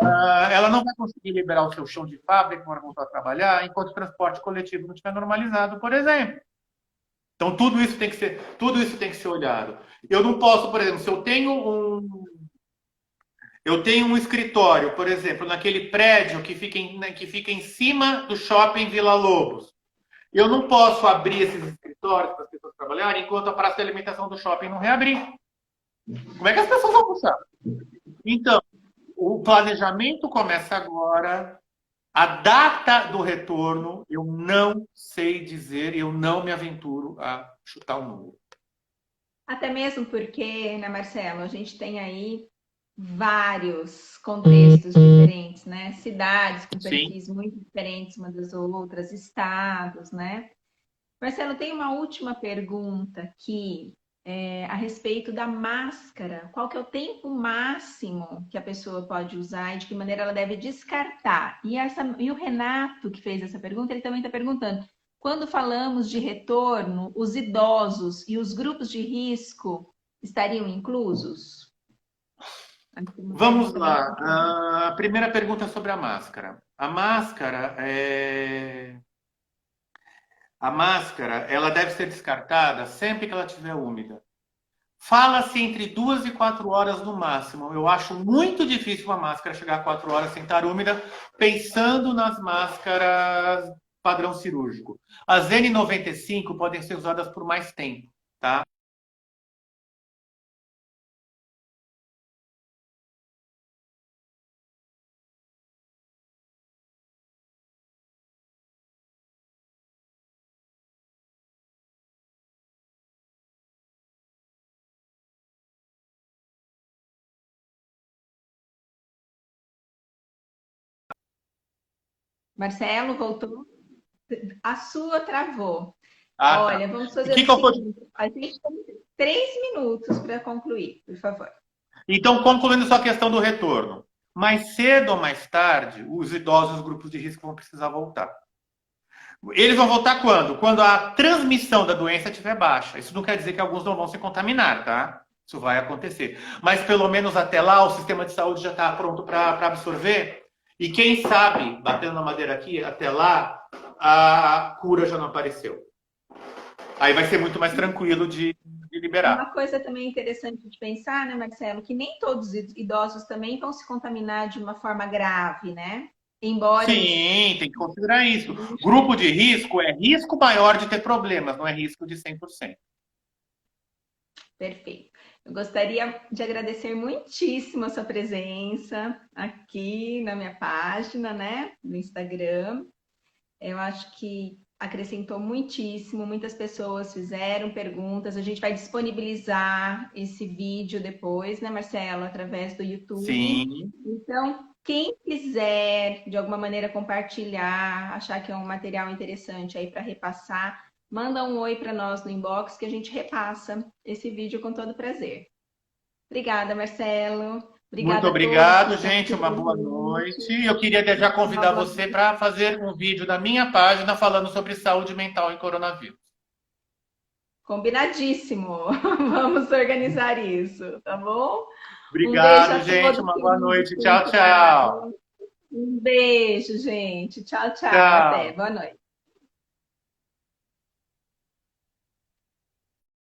ela não vai conseguir liberar o seu chão de fábrica para voltar a trabalhar enquanto o transporte coletivo não estiver normalizado, por exemplo. Então, tudo isso tem que ser olhado. Eu não posso, por exemplo, se eu tenho um escritório, por exemplo, naquele prédio que fica em cima do shopping Vila Lobos. Eu não posso abrir esses escritórios para as pessoas trabalharem enquanto a praça de alimentação do shopping não reabrir. Como é que as pessoas vão puxar? Então, o planejamento começa agora. A data do retorno, eu não sei dizer, eu não me aventuro a chutar o número. Até mesmo porque, né, Marcelo, a gente tem aí vários contextos diferentes, né? Cidades com Sim. perfis muito diferentes umas das outras, estados, né? Marcelo, tem uma última pergunta aqui, a respeito da máscara. Qual que é o tempo máximo que a pessoa pode usar e de que maneira ela deve descartar? E o Renato, que fez essa pergunta, ele também está perguntando: quando falamos de retorno, os idosos e os grupos de risco estariam inclusos? Aqui uma Vamos pergunta bem lá. complexa. A primeira pergunta é sobre a máscara. A máscara, ela deve ser descartada sempre que ela estiver úmida. Fala-se entre 2 e 4 horas no máximo. Eu acho muito difícil uma máscara chegar a 4 horas sem estar úmida, pensando nas máscaras padrão cirúrgico. As N95 podem ser usadas por mais tempo, tá? Marcelo, voltou? A sua travou. Ah, tá. Olha, vamos O fazer que o que eu vou... seguinte: a gente tem 3 minutos para concluir, por favor. Então, concluindo só a questão do retorno. Mais cedo ou mais tarde, os idosos e os grupos de risco vão precisar voltar. Eles vão voltar quando? Quando a transmissão da doença estiver baixa. Isso não quer dizer que alguns não vão se contaminar, tá? Isso vai acontecer. Mas pelo menos até lá, o sistema de saúde já está pronto para absorver. E quem sabe, batendo na madeira aqui, até lá, a cura já não apareceu. Aí vai ser muito mais tranquilo de liberar. Uma coisa também interessante de pensar, né, Marcelo, que nem todos os idosos também vão se contaminar de uma forma grave, né? Embora eles. Sim, tem que considerar isso. Grupo de risco é risco maior de ter problemas, não é risco de 100%. Perfeito. Eu gostaria de agradecer muitíssimo a sua presença aqui na minha página, né, no Instagram. Eu acho que acrescentou muitíssimo, muitas pessoas fizeram perguntas. A gente vai disponibilizar esse vídeo depois, né, Marcelo, através do YouTube. Sim. Então, Quem quiser, de alguma maneira, compartilhar, achar que é um material interessante aí para repassar, manda um oi para nós no inbox que a gente repassa esse vídeo com todo prazer. Obrigada, Marcelo. Muito Obrigada a todos que obrigado, estão gente. aqui Uma boa presentes. noite. Eu queria já Uma convidar boa você para fazer um vídeo da minha página falando sobre saúde mental e coronavírus. Combinadíssimo. Vamos organizar isso, tá bom? Um beijo Obrigado, a gente. todos, Uma boa queridos noite. que Tchau, tchau. entraram. Um beijo, gente. Tchau, tchau. Até. Tchau. Boa noite.